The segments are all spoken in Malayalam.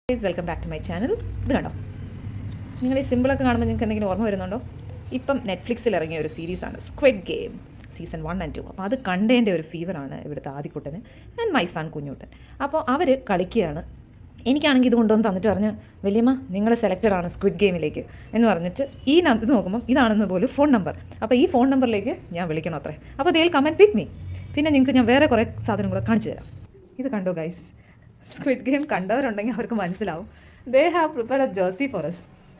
Please welcome back to my channel. ഇത് കണ്ടോ, നിങ്ങൾ ഈ സിമ്പിളൊക്കെ കാണുമ്പോൾ നിങ്ങൾക്ക് എന്തെങ്കിലും ഓർമ്മ വരുന്നുണ്ടോ? ഇപ്പം നെറ്റ്ഫ്ലിക്സിൽ ഇറങ്ങിയ ഒരു സീരീസാണ് സ്ക്വിഡ് ഗെയിം സീസൺ 1 and 2. അപ്പോൾ അത് കണ്ടതിൻ്റെ ഒരു ഫീവറാണ് ഇവിടുത്തെ ആദിക്കുട്ടന് ആൻഡ് മൈ സൺ കുഞ്ഞുട്ടൻ. അപ്പോൾ അവർ കളിക്കുകയാണ്. എനിക്കാണെങ്കിൽ ഇത് കൊണ്ടുവന്ന് തന്നിട്ട് പറഞ്ഞ്, വലിയമ്മ നിങ്ങൾ സെലക്റ്റഡ് ആണ് സ്ക്വിഡ് ഗെയിമിലേക്ക് എന്ന് പറഞ്ഞിട്ട് ഇത് നോക്കുമ്പം ഇതാണെന്ന് പോലും ഫോൺ നമ്പർ. അപ്പോൾ ഈ ഫോൺ നമ്പറിലേക്ക് ഞാൻ വിളിക്കണം അത്രേ. അപ്പോൾ they will come and pick me. പിന്നെ നിങ്ങൾക്ക് ഞാൻ വേറെ കുറേ സാധനം കൂടെ കാണിച്ചു തരാം. ഇത് കണ്ടോ ഗൈസ്, സ്ക്വിഡ് ഗെയിം കണ്ടവരുണ്ടെങ്കിൽ അവർക്ക് മനസ്സിലാവും. They have prepared a jersey for us.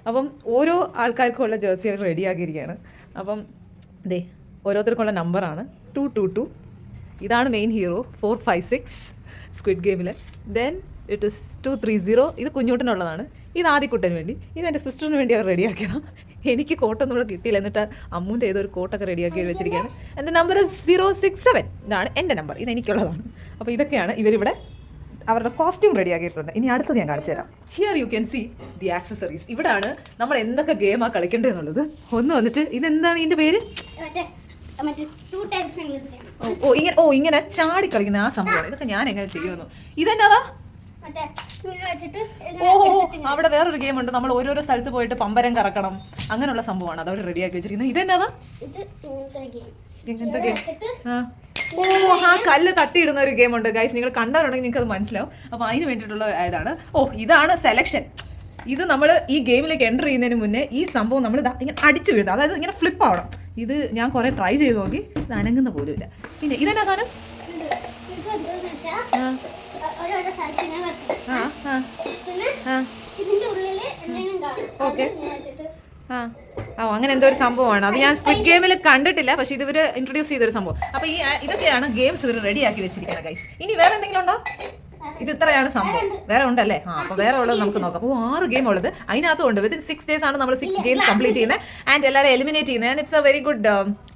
അപ്പം ഓരോ ആൾക്കാർക്കുള്ള ജേഴ്സി അവർ റെഡിയാക്കിയിരിക്കുകയാണ്. അപ്പം ദേ ഓരോരുത്തർക്കുള്ള നമ്പറാണ് 222. ഇതാണ് മെയിൻ ഹീറോ 456 സ്ക്വിഡ് ഗെയിമിൽ. Then it is 230. ഇത് കുഞ്ഞൂട്ടനുള്ളതാണ്. ഇത് ആദിക്കുട്ടന് വേണ്ടി. ഇത് എൻ്റെ സിസ്റ്ററിന് വേണ്ടി അവർ റെഡിയാക്കിയതാണ്. എനിക്ക് കോട്ടൊന്നും കൂടെ കിട്ടിയില്ല. എന്നിട്ട് അമ്മൂൻ്റെ ഏതൊരു കോട്ടൊക്കെ റെഡിയാക്കി വെച്ചിരിക്കുകയാണ്. എൻ്റെ നമ്പർ 067. ഇതാണ് എൻ്റെ നമ്പർ. ഇത് എനിക്കുള്ളതാണ്. അപ്പോൾ ഇതൊക്കെയാണ് ഇവരിവിടെ അവരുടെ കോസ്റ്റ്യൂം റെഡിയാക്കിയിട്ടുണ്ട്. ഇനി അടുത്തത് ഞാൻ കാണിച്ചു തരാം. Here you can see the accessories. ഇവിടാണ് നമ്മൾ എന്തൊക്കെ ഗെയിമാണ് കളിക്കേണ്ടതെന്നുള്ളത്. ഒന്ന് വന്നിട്ട് ഇതെന്താണ് ഇതിൻ്റെ പേര്? ഇങ്ങനെ ചാടി കളിക്കുന്ന ആ സംഭവമാണ്. ഇതൊക്കെ ഞാൻ എങ്ങനെ ചെയ്യുന്നു? ഇതെന്നാ? അവിടെ വേറൊരു ഗെയിം ഉണ്ട്. നമ്മൾ ഓരോരോ സ്ഥലത്ത് പോയിട്ട് പമ്പരം കറക്കണം. അങ്ങനെയുള്ള സംഭവമാണ് അത് അവർ റെഡിയാക്കി വെച്ചിരിക്കുന്നത്. ഇതെന്നാ? ഇങ്ങനത്തെ ഗെയിം. ആ കല്ല് തട്ടിയിടുന്ന ഒരു ഗെയിം ഉണ്ട് ഗൈസ്. നിങ്ങൾ കണ്ടവരുണ്ടെങ്കിൽ നിങ്ങൾക്ക് അത് മനസ്സിലാവും. അപ്പോൾ അതിന് വേണ്ടിയിട്ടുള്ള ഇതാണ്. ഇതാണ് സെലക്ഷൻ. ഇത് നമ്മൾ ഈ ഗെയിമിലേക്ക് എൻ്റർ ചെയ്യുന്നതിന് മുന്നേ ഈ സംഭവം നമ്മൾ ഇങ്ങനെ അടിച്ചു വീഴുന്നത്, അതായത് ഇങ്ങനെ ഫ്ലിപ്പ് ആവണം. ഇത് ഞാൻ കുറേ ട്രൈ ചെയ്ത് നോക്കി, ഇത് അനങ്ങുന്ന പോലും ഇല്ല. പിന്നെ ഇതെന്നാ സാധനം? അങ്ങനെ എന്തോ ഒരു സംഭവമാണ്. അത് ഞാൻ സ്ക്വിഡ് ഗെയിമിൽ കണ്ടിട്ടില്ല, പക്ഷെ ഇത് ഇവർ ഇൻട്രൊഡ്യൂസ് ചെയ്തൊരു സംഭവം. അപ്പോൾ ഇതൊക്കെയാണ് ഗെയിംസ് ഇവർ റെഡിയാക്കി വെച്ചിരിക്കുന്നത് ഗൈസ്. ഇനി വേറെ എന്തെങ്കിലും ഉണ്ടോ? ഇത് ഇത്രയാണ് സംഭവം. വേറെ ഉണ്ടല്ലേ? അപ്പോൾ വേറെ ഉള്ളത് നമുക്ക് നോക്കാം. 6 ഗെയിം ഉള്ളത്. അതിനകത്തുണ്ട്. വിത്തിൻ 6 days ആണ് നമ്മൾ 6 ഗെയിംസ് കംപ്ലീറ്റ് ചെയ്യുന്നത് ആൻഡ് എല്ലാവരും എലിമിനേറ്റ് ചെയ്യുന്നത്. And it's A very good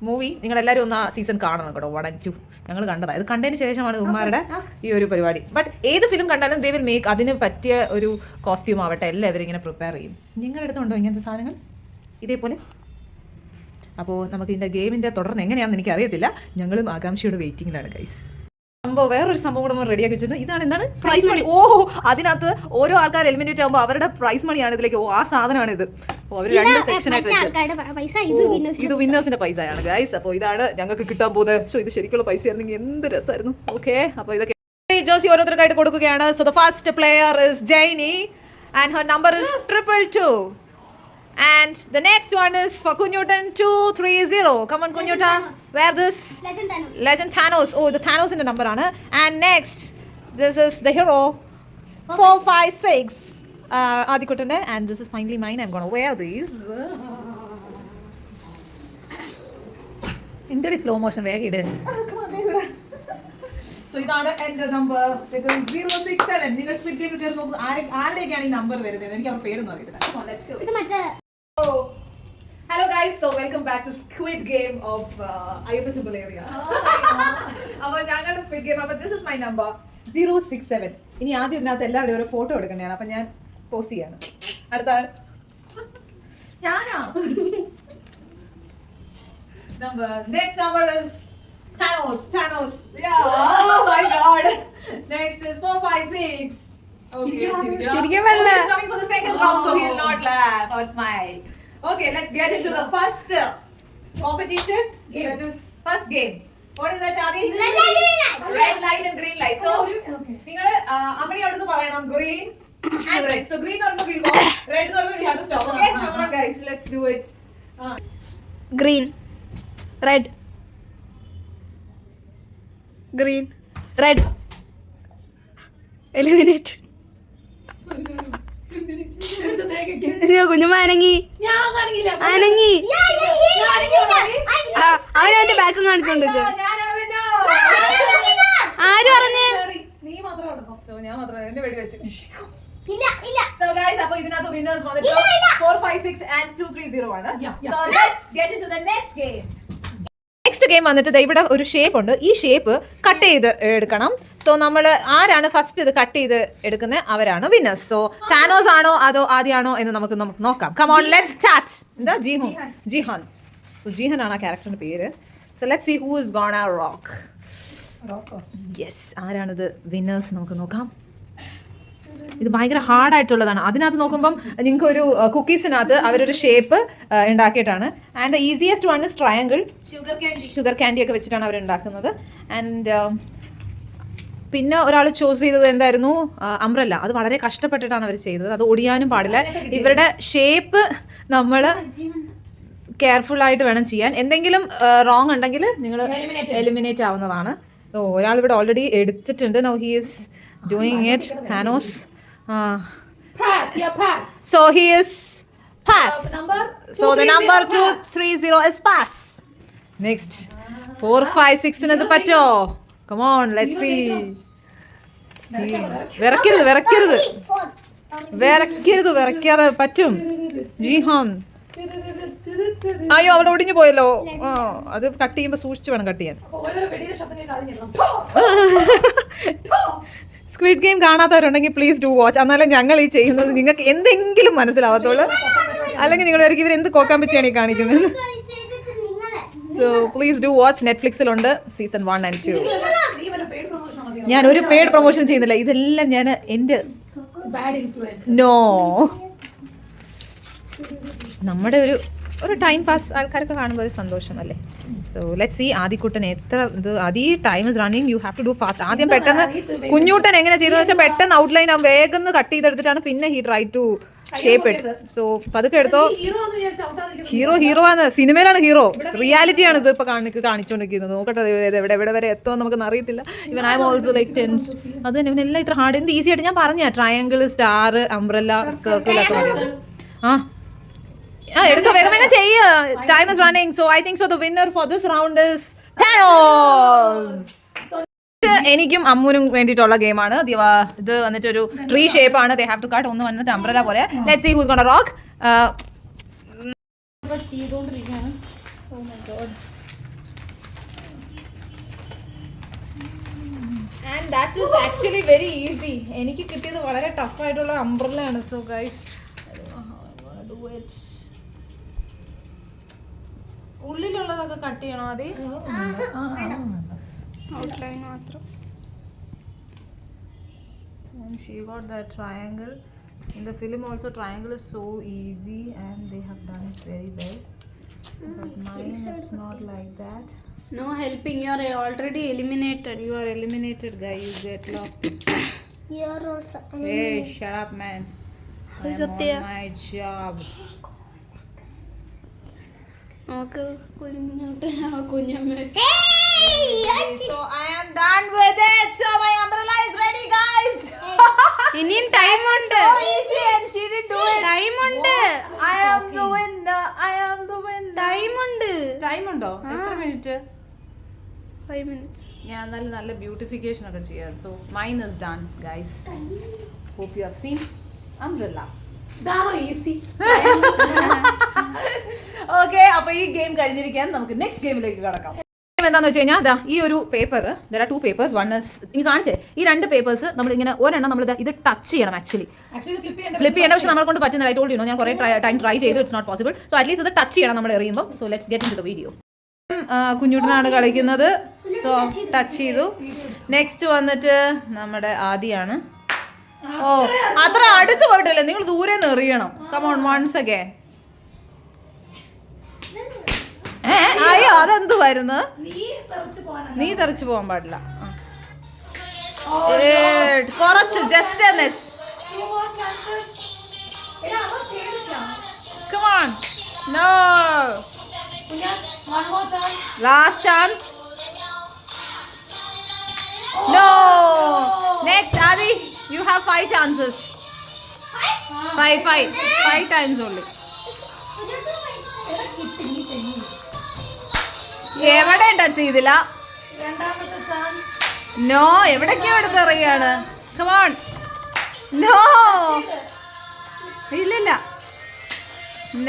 movie. നിങ്ങളെല്ലാവരും ഒന്ന് ആ സീസൺ കാണണം കേട്ടോ. 1 and 2 ഞങ്ങൾ കണ്ടതാണ്. ഇത് കണ്ടതിന് ശേഷമാണ് ഉമ്മാരുടെ ഈ ഒരു പരിപാടി. ബട്ട് ഏത് ഫിലിം കണ്ടാലും ദേ വിൽ മേക്ക് അതിന് പറ്റിയ ഒരു കോസ്റ്റ്യൂം ആവട്ടെ എല്ലാവരും ഇങ്ങനെ പ്രിപ്പയർ ചെയ്യും. നിങ്ങളുടെ അടുത്തുണ്ടോ ഇങ്ങനത്തെ സാധനങ്ങൾ ഇതേപോലെ? അപ്പോൾ നമുക്ക് ഇതിൻ്റെ ഗെയിമിൻ്റെ തുടർന്ന് എങ്ങനെയാണെന്ന് എനിക്കറിയത്തില്ല. ഞങ്ങളും ആകാംക്ഷയുടെ വെയിറ്റിങ്ങിലാണ് ഗൈസ്. സംഭവം വേറൊരു സംഭവം കൂടെ നമ്മൾ റെഡിയാക്കി വെച്ചിട്ടുണ്ട്. എന്താണ് പ്രൈസ് മണി. അതിനകത്ത് ഓരോ ആൾക്കാർ എലിമിനേറ്റ് ആകുമ്പോൾ അവരുടെ പ്രൈസ് മണിയാണ് ഇതിലേക്ക്. ആ സാധനമാണ് ഇത്. അവർ 2 സെക്ഷനായിട്ട് ഇത് വിന്നേഴ്സിന്റെ പൈസയാണ് ഗൈസ്. അപ്പോൾ ഇതാണ് ഞങ്ങൾക്ക് കിട്ടാൻ പോകുന്നത്. ഇത് ശരിക്കുള്ള പൈസ ആയിരുന്നെങ്കിൽ എന്ത് രസമായിരുന്നു. ഓക്കെ, അപ്പോൾ ഇതൊക്കെ ജേഴ്സി ഓരോരുത്തർക്കായിട്ട് കൊടുക്കുകയാണ്. So the first player is Jaini and her number is 222. And the next one is for Kunyutan 230. Come on Kunyuta. Where this? Legend Thanos. The Thanos in the number aanu. And next, this is the hero 456. Adikuttante. And this is finally mine. I'm going to wear these. Into slow motion wear idu. Come on. So ഇതാണ് എൻ്റെ നമ്പർ. 067. നിങ്ങൾ സ്ക്വിഡ് ഗെയിമിൽ കയറി നോക്കൂ. ആരുടെയൊക്കെയാണ് ഈ നമ്പർ വരുന്നത്? എനിക്ക് അവർ പേരൊന്നും അറിയത്തില്ല. Hello guys, so welcome back to Squid Game of Ayyappa Bularia. അപ്പോൾ ഞങ്ങളുടെ സ്ക്വിഡ് ഗെയിം. അപ്പോൾ this is my number 067. ഇനി ആദ്യം ഇതിനകത്ത് എല്ലാവരുടെയും ഒരു ഫോട്ടോ എടുക്കേണ്ടതാണ്. അപ്പം ഞാൻ പോസ്റ്റ് ചെയ്യാണ്. അടുത്ത next number is Thanos. Yeah. Oh my god. Next is 456. Okay, he's coming for the second round, so he will not laugh or smile. Okay, let's get into the first competition. That is first game. What is that, Adi? Red light and green light. So, നിങ്ങൾ അമ്മണി അവിടുന്ന് പറയണം green and red. So green or we walk, red or we have to stop. Okay, come on guys, let's do it. Green, red, green, red. Eliminate. കുഞ്ഞുമ്മ അനങ്ങി. അവനവന്റെ ബാക്കും കാണിച്ചോണ്ട് ആര് പറഞ്ഞു? So guys, അപ്പോൾ ഇതിനകത്ത് winners വന്നിട്ട് 456 and 230 ആണ്. So let's get into the next game. Next game വന്നിട്ട് ഇവിടെ ഒരു ഷേപ്പ് ഉണ്ട്. ഈ ഷേപ്പ് കട്ട് ചെയ്ത് എടുക്കണം. സോ നമ്മൾ ആരാണ് ഫസ്റ്റ് ഇത് കട്ട് ചെയ്ത് എടുക്കുന്നത് അവരാണ് വിന്നേഴ്സ്. സോ ടാനോസ് ആണോ അതോ ആദ്യമാണോ എന്ന് നമുക്ക് നോക്കാം. Come on, let's start. എന്താ? ജിഹാൻ. സോ ജിഹാൻ ആണ് ആ ക്യാരക്ടറിന്റെ പേര്. So let's see who is gonna rock. Yes, ആരാണിത് വിന്നേഴ്സ് നമുക്ക് നോക്കാം. ഇത് ഭയങ്കര ഹാർഡായിട്ടുള്ളതാണ്. അതിനകത്ത് നോക്കുമ്പം നിങ്ങൾക്ക് ഒരു കുക്കീസിനകത്ത് അവരൊരു ഷേപ്പ് ഉണ്ടാക്കിയിട്ടാണ്. And the easiest one is triangle. Sugar candy ഒക്കെ വെച്ചിട്ടാണ് അവർ ഉണ്ടാക്കുന്നത്. ആൻഡ് പിന്നെ ഒരാൾ ചൂസ് ചെയ്തത് എന്തായിരുന്നു? അംബ്രല്ല. അത് വളരെ കഷ്ടപ്പെട്ടിട്ടാണ് അവർ ചെയ്തത്. അത് ഒടിയാനും പാടില്ല. ഇവരുടെ ഷേപ്പ് നമ്മൾ കെയർഫുൾ ആയിട്ട് വേണം ചെയ്യാൻ. എന്തെങ്കിലും റോങ് ഉണ്ടെങ്കിൽ നിങ്ങൾ എലിമിനേറ്റ് ആവുന്നതാണ്. ഒരാൾ ഇവിടെ ഓൾറെഡി എടുത്തിട്ടുണ്ട്. Now he is doing it. ഹാനോസ്. So he is pass. So the number 230 is pass. Next 4, 5, 6 ന് പറ്റോ? Come on, let's see. വിറക്കാതെ പറ്റും. ജിഹാൻ. അയ്യോ അവിടെ ഒടിഞ്ഞു പോയല്ലോ. അത് കട്ട് ചെയ്യുമ്പോ സൂക്ഷിച്ചു വേണം കട്ട് ചെയ്യാൻ. സ്ക്വിഡ് ഗെയിം കാണാത്തവരുണ്ടെങ്കിൽ പ്ലീസ് ഡു വാച്ച്. എന്നാലും ഞങ്ങൾ ഈ ചെയ്യുന്നത് നിങ്ങൾക്ക് എന്തെങ്കിലും മനസ്സിലാവത്തുള്ളൂ. അല്ലെങ്കിൽ നിങ്ങൾ ഇവർ എന്ത് കോക്കാൻ വെച്ചാണ് ഈ കാണിക്കുന്നത്. So please do watch. നെറ്റ്ഫ്ലിക്സിലുണ്ട് സീസൺ 1 and 2. ഞാൻ ഒരു പെയ്ഡ് പ്രൊമോഷൻ ചെയ്യുന്നില്ല. ഇതെല്ലാം ഞാൻ എൻ്റെ നോ, നമ്മുടെ ഒരു ടൈം പാസ് ആൾക്കാരൊക്കെ കാണുമ്പോൾ ഒരു സന്തോഷം അല്ലേ. So let's see. ആദിക്കുട്ടൻ എത്ര ഇത് Adi time is running. You have to do fast. ആദ്യം പെട്ടെന്ന് കുഞ്ഞൂട്ടൻ എങ്ങനെ ചെയ്തതെന്ന് വെച്ചാൽ പെട്ടെന്ന് ഔട്ട്ലൈൻ വേഗം കട്ട് ചെയ്തെടുത്തിട്ടാണ് പിന്നെ ഹി ട്രൈ ടു ഷേപ്പ് ഇട്ട്. സോ പതുക്കെ എടുത്തോ. ഹീറോ ആണ്. സിനിമയിലാണ് ഹീറോ. റിയാലിറ്റിയാണ് ഇത് ഇപ്പൊ കാണിച്ചുകൊണ്ടിരിക്കുന്നത്. നോക്കട്ടെ എവിടെ വരെ എത്തുമെന്ന് നമുക്കൊന്നും അറിയത്തില്ല. Even I am also like tense. അത് തന്നെ ഇവനെല്ലാം ഇത്ര ഹാർഡ്. എന്ത് ഈസി ആയിട്ട് ഞാൻ പറഞ്ഞ ട്രയാങ്കിൾ, സ്റ്റാർ, അംബ്രല്ല, സർക്കിൾ ഒക്കെ മതി. എടുത്തോ വേഗം ചെയ്യ. Time is running. So I think so the winner for this round is ഹാനോസ്. എനിക്കും അമ്മുനും വേണ്ടിയിട്ടുള്ള ഗെയിമാണ്. ഇത് വന്നിട്ട് ഒരു ട്രീ ഷേപ്പ് ആണ്. They have to cut. ഒന്ന് വന്നിട്ട് അംബ്രല്ല പോലെ. Let's see who's gonna rock. And that is actually very easy. എനിക്ക് കിട്ടിയത് വളരെ ടഫ് ആയിട്ടുള്ള അംബ്രല്ല ആണ്. സോ ഗൈസ് ഉള്ളിലുള്ളതൊക്കെ കട്ട് ചെയ്യണോ? അത് ഔട്ട്ലൈൻ മാത്രം. She got that triangle. In the film also triangle is so easy and they have done it very well. But mine it's not like that. No helping. You are already eliminated. You are eliminated, guy. You get lost. You are also Hey, shut up, man. I am on my job. നമുക്ക് കുഞ്ഞമ്മ. So I am done with it. So my umbrella is ready, guys. ഇനിയും ടൈം ഉണ്ട്. So easy and she didn't do it. Time ഉണ്ട്. I am the winner. I am the winner. Time ഉണ്ട്. ടൈം ഉണ്ടോ? എത്ര മിനിറ്റ്? 5 minutes. ഞാൻ നല്ല ബ്യൂട്ടിഫിക്കേഷൻ ഒക്കെ ചെയ്യാം. So mine is done guys. Hope you have seen umbrella. ഇതാണോ ഈസി? ഓക്കെ, അപ്പൊ ഈ ഗെയിം കഴിഞ്ഞിരിക്കാൻ നമുക്ക് നെക്സ്റ്റ് ഗെയിമിലേക്ക് കടക്കാം. എന്താന്ന് വെച്ച് കഴിഞ്ഞാൽ ഈ ഒരു paper, there are 2 papers. One is ഇനി കാണിച്ചേ. ഈ 2 പേപ്പേഴ്സ് നമ്മൾ ഇങ്ങനെ ഒരെണ്ണം നമ്മൾ ഇത് ടച്ച് ചെയ്യണം. ആക്ച്വലി ഫ്ലിപ്പ് ചെയ്യേണ്ട, പക്ഷെ നമ്മളെ കൊണ്ട് പറ്റുന്നില്ല. ഐ ടോൾഡ് യു നോ, ഞാൻ കുറേ ടൈം ട്രൈ ചെയ്തു. It's not possible. So at least ഇത് ടച്ച് ചെയ്യണം നമ്മൾ എറിയുമ്പോൾ. So let's get in into the. കുഞ്ഞുട്ടനാണ് കളിക്കുന്നത്. സോ ടച്ച് ചെയ്തു. നെക്സ്റ്റ് വന്നിട്ട് നമ്മുടെ ആദിയാണ്. ഓ അത്ര അടുത്ത് പോയിട്ടില്ല, നിങ്ങൾ ദൂരെ നിന്ന് എറിയണം. Come on once again. അയ്യോ അതെന്ത് വരുന്നു? നീ തെറിച്ചു പോകാൻ പാടില്ല. കുറച്ച് just a miss. Come on. No. Last chance. No. Next, Adi, you have 5 chances. 5 times only. എവിടെ ടച്ച് ചെയ്തില്ല. നോ, എവിടൊക്കെയോ എടുത്തെറിയാണ്. Come on. No. ഇല്ലില്ല.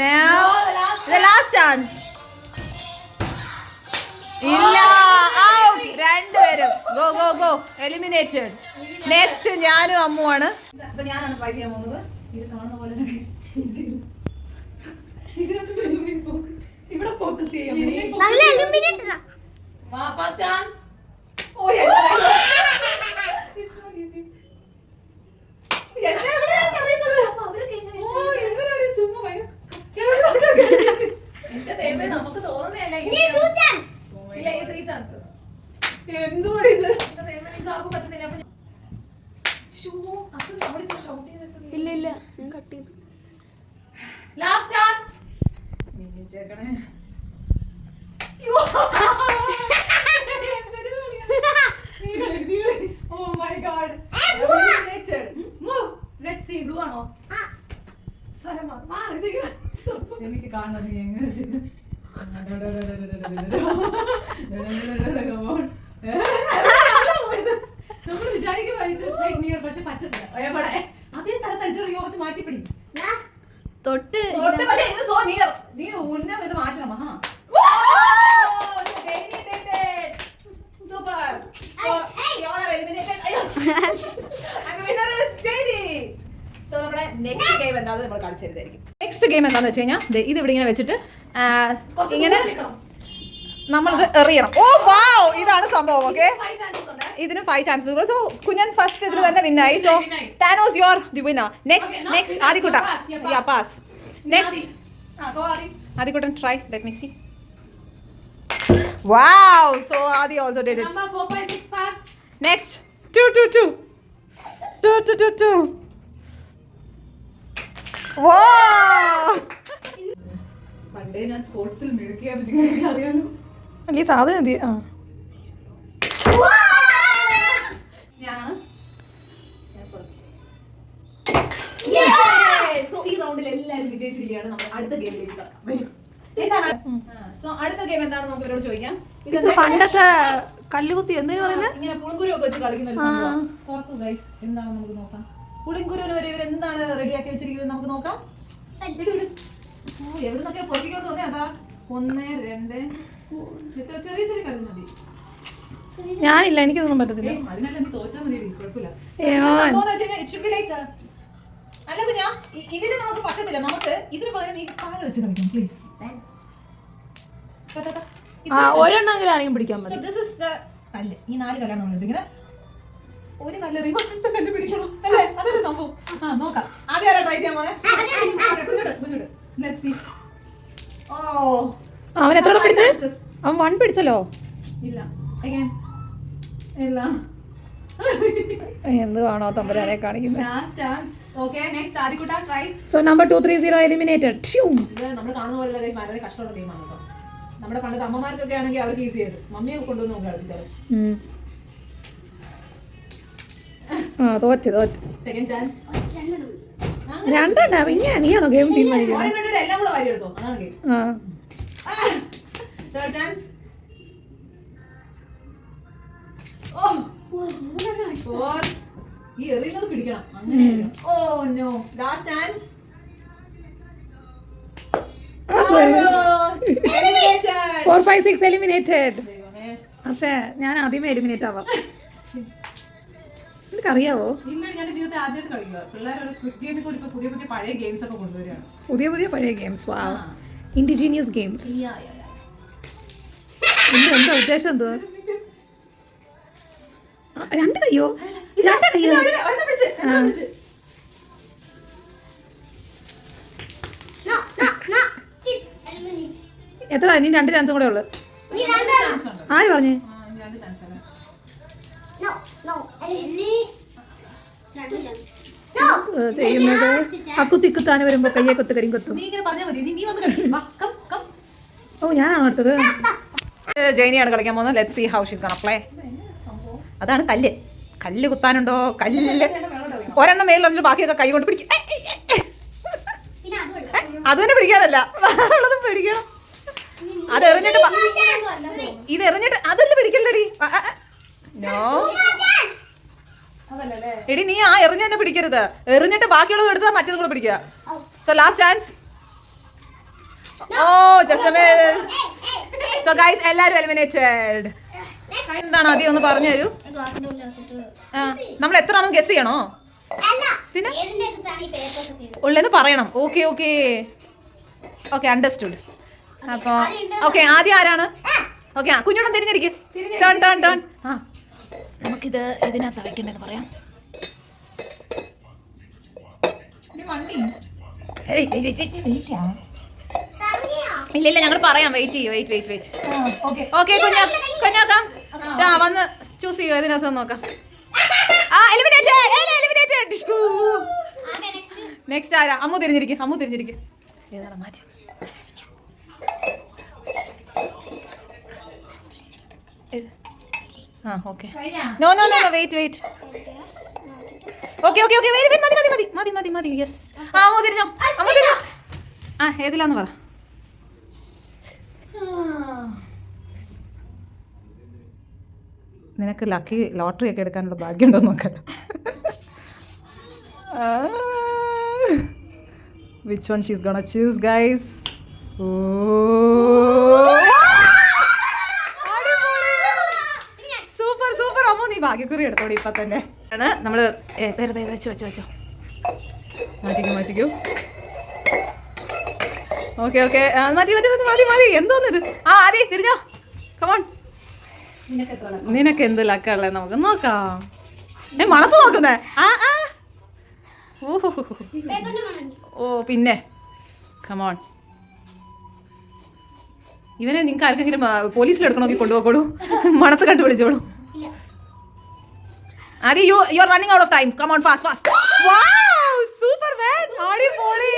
Now the last chance. ഇല്ല, ഔട്ട്. 2 പേരും ഗോ എലിമിനേറ്റഡ്. നെക്സ്റ്റ് ഞാനും അമ്മുവാണ്. അപ്പൊ ഞാനാണ് ട്രൈ ചെയ്യാൻ പോകുന്നത്. ഇത് കാണുന്ന പോലെ ഇവിടെ ഫോക്കസ് ചെയ്യാം. First chance. Oh it's not easy. ഇല്ല ഇല്ല ഞാൻ കട്ട് ചെയ്തു. Last chance. Oh my god. Move. Let's see. Blue ആണോ? എനിക്ക് കാണണം നീ എങ്ങനെ ചെയ്തു. നമ്മൾ വിചാരിക്കും പക്ഷെ പറ്റത്തില്ല. അതേ സ്ഥലത്ത് അടിച്ചോളൂ, കുറച്ച് മാറ്റിപ്പിടി. തൊട്ട് പക്ഷേ ഇത് സോ നിയർ. നീ ഉന്നം ഇത് മാറ്റണം. സൂപ്പർ. സോ നമ്മുടെ നെക്സ്റ്റ് ഗെയിം എന്താണെന്ന് നമ്മൾ കളിച്ചെടുത്തായിരിക്കും. നെക്സ്റ്റ് ഗെയിം എന്താണെന്ന് വെച്ച് കഴിഞ്ഞാൽ ഇത് ഇവിടെ ഇങ്ങനെ വെച്ചിട്ട് ഇങ്ങനെ നമ്മളിത് എറിയണം. ഓ വാവ്, ഇതാണ് സംഭവം. ഓക്കെ, ഇതിന് 5 ചാൻസസ്. സോ കുഞ്ഞൻ ഫസ്റ്റ് ഇതിൽ തന്നെ വിന്നായി. So Thanos your the winner. Next Adikutta. Yeah pass. Next Adikuttan try. Let me see. Wow, so Adi also did it. Number 4, 5, 6 pass. Next 2 2 2 2 2 2 2. Wow, പണ്ടേ ഞാൻ സ്പോർട്സിൽ മിടുക്കിയായിരുന്നു, നിങ്ങൾക്ക് അറിയാലോ. അല്ലേ സാധനം മതി. സോ ഈ റൗണ്ടിൽ എല്ലാവരും വിജയിച്ചിരിക്കുകയാണ്. നമ്മൾ അടുത്ത ഗെയിമിലേക്ക് കടക്കാം. വരൂ. എന്താണ് സോ അടുത്ത ഗെയിം എന്താണെന്ന് നമുക്ക് ഇവരോട് ചോദിക്കാം. ഇത് പണ്ടത്തെ കല്ലുകുത്തി എന്താ പറയുന്നത്? ഇങ്ങനെ പുളിങ്കുരു ഒക്കെ വെച്ച് കളിക്കുന്ന ഒരു സംഭവം. ഓർക്കൂ ഗൈസ്, എന്താണെന്ന് നമുക്ക് നോക്കാം. പുളിങ്കുരുവിന് വരെ ഇവർ എന്താണ് റെഡിയാക്കി വെച്ചിരിക്കുന്നത് നമുക്ക് നോക്കാം. വിട് വിട്. ഓ, എവിടെ നിന്നൊക്കെ പൊറക്കിക്കൊണ്ട് തോന്നിയാ. 1 2 എത്ര ചെറിയ ചെറിയ കല്ല് മതി. ഞാനില്ല, എനിക്കൊന്നും പറ്റത്തില്ല. അതിനല്ല നീ തോറ്റാ മതി, കുഴപ്പമില്ല. ഏയോ. അല്ല കുഞ്ഞാ, ഇതിന് നമുക്ക് പറ്റത്തില്ല. നമുക്ക് ഇതിന് പകരം ഈ താഴെ വെച്ച് കളിക്കാം പ്ലീസ്. ഒരെണ്ണമെങ്കിലും ആരെങ്കിലും പിടിക്കാൻ മതി. കല്ല്, ഈ 4 കല്ലാണ് നമ്മൾ എടുക്കുന്നത്. ഒരു കല്ല് റിമോട്ട് കല്ല് പിടിക്കണം അല്ലേ? അതൊരു സംഭവം. നോക്കാം. ആദ്യം ആരാ ട്രൈ ചെയ്യാൻ പോന്നെ? കുഞ്ഞോട്. Let's see. അവൻ എത്ര പിടിച്ച്? അവൻ 1 പിടിച്ചല്ലോ. ഇല്ല. Again. ഇല്ല. എന്തുവാണോ തമ്പുരാനെ കാണിക്കുന്നത്? Last chance. Okay, next ആദിക്കുട്ട try. So number 230 eliminated. ഇത് നമ്മൾ കാണുന്ന പോലെ ഗൈസ് വളരെ കഷ്ടമുള്ള ഗെയിമാണ് കേട്ടോ. നമ്മുടെ പണ്ടത്തെ അമ്മമാർക്കൊക്കെ ആണെങ്കിൽ അവർക്ക് ഈസി ആയിട്ട്. മമ്മിയെ കൊണ്ടുവന്ന് നോക്കി കളിപ്പിച്ചാൽ. തോറ്റ്. Second chance. രണ്ടെണ്ണ പിന്നെ നീയാണോ ഗെയിം ടീം കളിക്കുന്നത്? ഒരെണ്ണം എല്ലാം കൂടെ വാരി എടുത്തോ, അതാണ് ഗെയിം. Third chance. ഈ എറിയുന്നത് പിടിക്കണം, അങ്ങനെ. Oh no. Last chance. 4, 5, 6 eliminated. പക്ഷേ ഞാൻ ആദ്യമേ എലിമിനേറ്റ് ആവാം. എനിക്കറിയാവോ, ഇന്നലെ ഞാൻ ജീവിതത്തിൽ ആദ്യമായിട്ട് കളിക്കുക. പിള്ളേരോട് സ്ക്വിഡ് ഗെയിമിൽ കൂടി ഇപ്പൊ പുതിയ പുതിയ പഴയ ഗെയിംസ് ഒക്കെ കൊണ്ടുവരികയാണ്. പുതിയ പഴയ ഗെയിംസ്. വാവ്, ഇൻഡിജീനിയസ് ഗെയിംസ്. എന്താ ഉദ്ദേശം? എന്തുവാ? 2 കയ്യോ? 2 കയ്യോ? എത്ര? ഇനി 2 ചാൻസും കൂടെ ഉള്ളു. ആര് പറഞ്ഞു? ചെയ്യുന്നത് അക്കുത്തിക്കുത്താന് വരുമ്പോ കയ്യെ കൊത്ത് കരിയും കൊത്തും. ഓ, ഞാനാണ് അടുത്തത്. ജൈനിയാണ് കളിക്കാൻ പോകുന്നത്. Let's see how she gonna play. അതാണ് കല്ല്. കല്ല് കുത്താനുണ്ടോ? കല്ല് ഒരെണ്ണം മേലുണ്ടെങ്കിൽ ബാക്കിയൊക്കെ കൈ കൊണ്ട് പിടിക്കും. അത് തന്നെ പിടിക്കാനല്ല, വേറെയുള്ളതും പിടിക്കണം. അത് എറിഞ്ഞിട്ട് ഇത് എറിഞ്ഞിട്ട് അതല്ല പിടിക്കല്ലടി. നോ എടി, നീ ആ എറിഞ്ഞ് തന്നെ പിടിക്കരുത്. എറിഞ്ഞിട്ട് ബാക്കിയുള്ളത് എടുത്താൽ മറ്റേതും കൂടെ പിടിക്കുക. So last chance. Oh just a minute. So guys, എല്ലാവരും എലിമിനേറ്റഡ്. എന്താണ് ആദ്യം ഒന്ന് പറഞ്ഞു തരൂ. നമ്മൾ എത്ര ആണെന്ന് ഗസ് ചെയ്യണോ? പിന്നെ ഉള്ളതെന്ന് പറയണം. Okay understood. അപ്പോൾ ഓക്കെ, ആദ്യം ആരാണ്? ഓക്കെ, കുഞ്ഞോടം തിരിഞ്ഞിരിക്കും. ടേൺ. നമുക്കിത് ഇതിനകത്ത് വയ്ക്കണ്ടെന്ന് പറയാം. ഇല്ല ഞങ്ങൾ പറയാം. വെയിറ്റ് ചെയ്യൂ. ഓക്കെ കുഞ്ഞാക്കാം. വന്ന് ചൂസ് ചെയ്യോ ഇതിനകത്ത് നോക്കാം. എലിമിനേറ്റഡ്. നെക്സ്റ്റ് ആരാ? അമ്മു തിരിഞ്ഞിരിക്കും. ഏതാണ് മാറ്റി? ആ ഓക്കെ. No wait. ഓക്കെ മതി. യെസ്. അമ്മു തിരിഞ്ഞോ. ആ ഏതിലാന്ന് പറ. നിനക്ക് ലക്കി ലോട്ടറി ഒക്കെ എടുക്കാനുള്ള ഭാഗ്യമുണ്ടോ നോക്കാം. Which one she's gonna choose, guys? Super Ammu, നീ ഭാഗ്യക്കുറി എടുത്തോടി ഇപ്പൊ തന്നെ. നമ്മള് വെച്ചോ മാറ്റിക്കൂ. ഓക്കെ മതി. എന്തോന്നിത്? ആ ആദി തിരിഞ്ഞോ. കമോൺ. നിനക്ക് എന്ത് ലക്കല്ലേ, നമുക്ക് നോക്കാം. മണത്ത് നോക്കുന്നേ. ഓ പിന്നെ കമോൺ. ഇവനെ നിങ്ങൾക്ക് ആർക്കെങ്കിലും പോലീസിലെടുക്കണമെങ്കിൽ കൊണ്ടുപോകോളൂ. മണത്ത് കണ്ടുപിടിച്ചോളൂ. Adi you are running out of time. Come on fast. Wow super man. അടിപൊളി.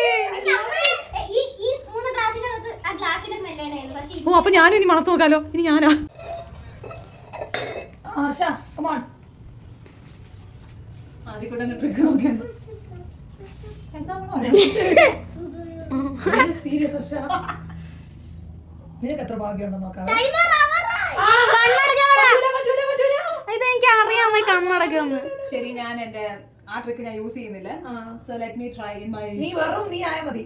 ഓ അപ്പൊ ഞാനും ഇനി മണത്ത് നോക്കാലോ. ഇനി ഞാനാ. ആദ്യക്കൂടെ ട്രിക്ക് നോക്കിയാലോ. നിനക്ക് എത്ര ഭാഗ്യമുണ്ടോ നോക്കാം. ഇതെനിക്ക് അറിയാം കണ്ണടക്കൊന്ന്. ശരി, ഞാൻ എന്റെ ആ ട്രിക്ക് ഞാൻ യൂസ് ചെയ്യുന്നില്ല. So let me try my. നീ ആയ മതി.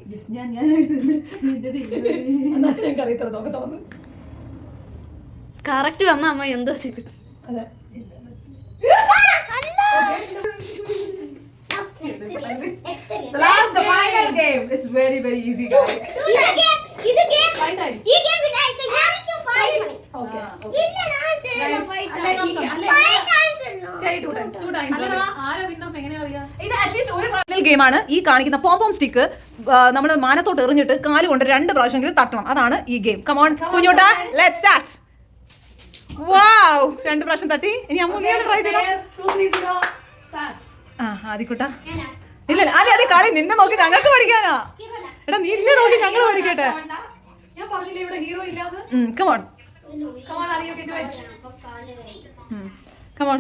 കറക്റ്റ് വന്ന അമ്മ എന്തോ ചെയ്ത്. അതെ. The final game. It's very easy, guys. ഇത് അറ്റ്ലീസ്റ്റ് ഒരു ഫൈനൽ ഗെയിം ആണ്. ഈ കാണിക്കുന്ന പോംപോം സ്റ്റിക്ക് നമ്മൾ മാനത്തോട്ട് എറിഞ്ഞിട്ട് കാല് കൊണ്ട് 2 പ്രാവശ്യമെങ്കിലും തട്ടണം. അതാണ് ഈ game. Come on Kunjotta, let's start. Wow 2 പ്രാവശ്യം തട്ടി. ഇനി അമ്മു നീ ട്രൈ ചെയ്യണം. ആദിക്കുട്ടാ ഇല്ല അതെ കളി നിന്നെ നോക്കി ഞങ്ങൾക്ക് പഠിക്കാനാ. എടാ നീ ഇല്ലേ നോക്കി ഞങ്ങൾ പഠിക്കട്ടെ. കമോൺ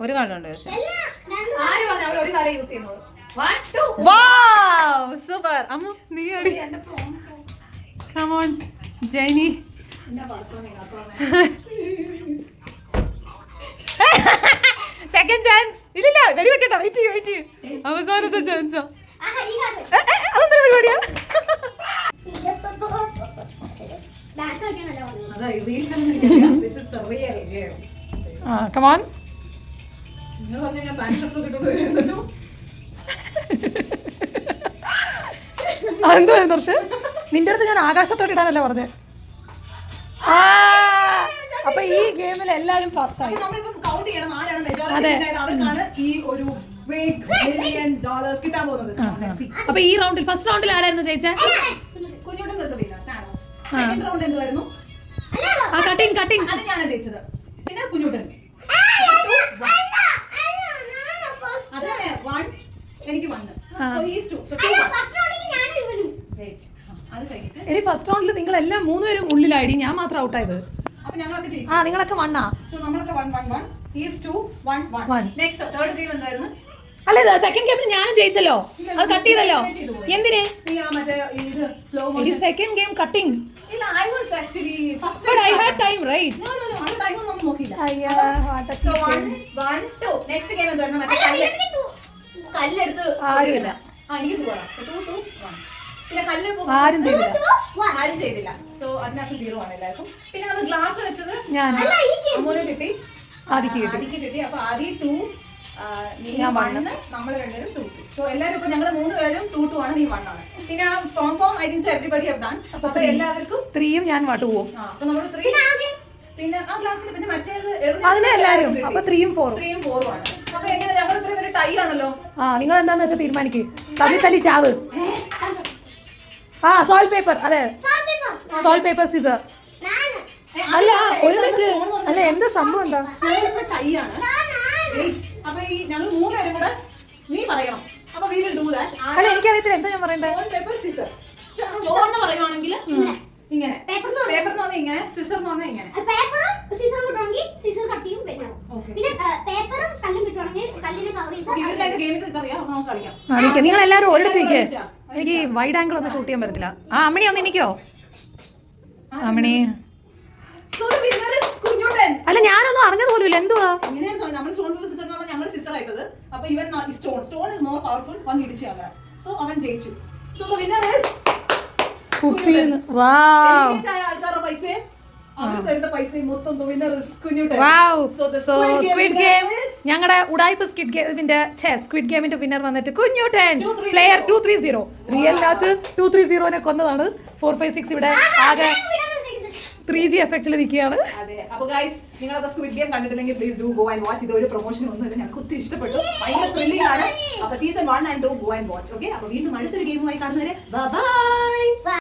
ഒരു കാലുണ്ട്. സൂപ്പർ അമ്മു നീ അടി. കമോൺ ജൈനി. Second chance. ഇല്ല വെടി വെക്കട്ടെ. വെയിറ്റ് ചെയ്യൂ. അവസാനത്തെ ചാൻസാ. അതെന്താ പരിപാടിയാ? കമോൺ. അതെന്തോ ദർശൻ, നിന്റെ അടുത്ത് ഞാൻ ആകാശത്തോട്ട് ഇടാനല്ലേ പറഞ്ഞേ. അപ്പൊ ഈ ഗെയിമിൽ എല്ലാരും പാസ്സായി. അതെ. അപ്പൊ ഈ റൗണ്ടിൽ ഫസ്റ്റ് റൗണ്ടിൽ ആരായിരുന്നു ജയിച്ചേ? കട്ടിങ് അത് ഞാനാ ജയിച്ചത്. പിന്നെ കുഞ്ഞുട്ടൻ. എനിക്ക് എടി ഫസ്റ്റ് റൗണ്ടിൽ നിങ്ങൾ എല്ലാം 3 പേരും ഉള്ളിലായി. ഞാൻ മാത്രം ഔട്ടായത്. നിങ്ങളൊക്കെ വണ്ണാ. അല്ല ഇത് സെക്കൻഡ് ഗെയിമിൽ ഞാനും ജയിച്ചല്ലോ. അത് കട്ട് ചെയ്തല്ലോ. എന്തിന്? Second game cutting. I had time, right? No, time ഒന്നും നോക്കില്ല. So 1, 2. Next game എന്തായിരുന്നു? മറ്റേ കല്ലെടുത്ത് ആരുമില്ല. എനിക്ക് പോവാം. 2, 1. പിന്നെ കല്ലെടുത്ത് ആരും ചെയ്തില്ല. സോ അതിനകത്ത് 0 ആണ് എല്ലാവർക്കും. പിന്നെ നമ്മൾ ഗ്ലാസ് വെച്ചത് അമ്മൂന് കിട്ടി, ആദിക്ക് കിട്ടി. അപ്പൊ ആദ്യം 2, നീ 1, നമ്മൾ രണ്ടുപേരും 2. സോ എല്ലാവരും ഇപ്പൊ ഞങ്ങൾ 3 പേരും 2 ആണ്, നീ 1 ആണ്. പിന്നെ പോം I think so everybody have done. അപ്പൊ എല്ലാവർക്കും 3 ഞാൻ 2. അപ്പൊ നമ്മൾ 3. പിന്നെ ആ ക്ലാസ്സിൽ പിന്നെ മറ്റേത് അതിനെ എല്ലാവരും അപ്പൊ 3ഉം 4ഉം ആണ്. അപ്പൊ എങ്ങനെ ഞങ്ങൾ ഇത്ര പേര് ടൈ ആണല്ലോ. നിങ്ങൾ എന്താന്ന് വെച്ചാൽ തീരുമാനിക്ക്. തല്ലി ചാവ്. Salt paper. അതെ, സോൾട്ട് പേപ്പർ സിസർ. അല്ല ഒരു മിനിറ്റ്, അല്ല എന്താ സംഭവം എന്താ? ഞങ്ങളിപ്പോ ടൈ ആണ്. അപ്പൊ ഈ ഞങ്ങൾ 3 പേരും കൂടെ നീ പറയണം. അപ്പൊ we will do that. അല്ല എനിക്കറിയത്തില്ല എന്താ ഞാൻ പറയണ്ടേ. Stone, paper, scissor. Stone എന്ന് പറയുവാണെങ്കിൽ ഇങ്ങനെ, പേപ്പർ എന്ന് പറഞ്ഞാൽ ഇങ്ങനെ, സിസർ എന്ന് പറഞ്ഞാൽ ഇങ്ങനെ. പേപ്പറും സിസറും കിട്ടുവാണെങ്കിൽ സിസർ കട്ട് ചെയ്യും പെണ്ണാവും. Okay. പിന്നെ പേപ്പറും കല്ലും കിട്ടുവാണെങ്കിൽ കല്ലിനെ കവർ ചെയ്ത് ഇവർക്കായിട്ട് ഗെയിമിൽ ഇതറിയാം, അപ്പൊ നമുക്ക് കളിക്കാം. നിങ്ങൾ എല്ലാവരും ഒരിടത്ത് നിൽക്കേ. എനിക്ക് വൈഡ് ആംഗിൾ ഒന്നും ഷൂട്ട് ചെയ്യാൻ പറ്റത്തില്ല. ആ അമ്മണി ഒന്ന് എനിക്കോ അമ്മണി. So the winner is Kunjuttan. അല്ല ഞാനൊന്നും അറിഞ്ഞത് പോലും ഇല്ല. എന്തുവാ ഇങ്ങനെയാണ് നമ്മൾ സ്റ്റോൺ പേപ്പർ സിസർ എന്ന് പറഞ്ഞാൽ ഞങ്ങൾ സിസർ ആയിട്ടത്. അപ്പൊ ഇവൻ സ്റ്റോൺ ഇസ് മോർ പവർഫുൾ. വന്ന് ഇടിച്ചു ഞങ്ങളെ. സോ അവൻ ജയിച്ചു. സോ the winner is കുപ്പിന്ന്. വാവ് eliminate ആയ ആൾക്കാരുടെ പൈസയും അവർ തരുന്ന പൈസയും മൊത്തം the winner is Kunjuttan. Wow. So the so squid game is ഞങ്ങളുടെ ഉടായ്പ സ്ക്വിഡ് ഗെയിമിന്റെ വിന്നർ വന്നിട്ട് കുഞ്ഞുട്ടൻ 230. പ്ലെയർ 230. റിയലിനകത്ത് 230 കൊന്നതാണ്. 456 ഇവിടെ ആകെ 3G എഫക്റ്റിൽ നിൽക്കുകയാണ്. അതെ. അപ്പൊ ഗൈസ് നിങ്ങളത് സ്ക്വിഡ് ഗെയിം കണ്ടിട്ടില്ലെങ്കിൽ please do go and watch. ഇത് ഒരു പ്രൊമോഷൻ ഒന്നുമില്ല, ഞങ്ങൾക്ക് ഒത്തിരി ഇഷ്ടപ്പെട്ടു. ഭയങ്കര ത്രില്ലിംഗ് ആണ്. അപ്പൊ season 1 and 2 go and watch. Okay, അപ്പൊ വീണ്ടും അടുത്തൊരു ഗെയിമുമായി കാണുന്നവരെ ബൈ.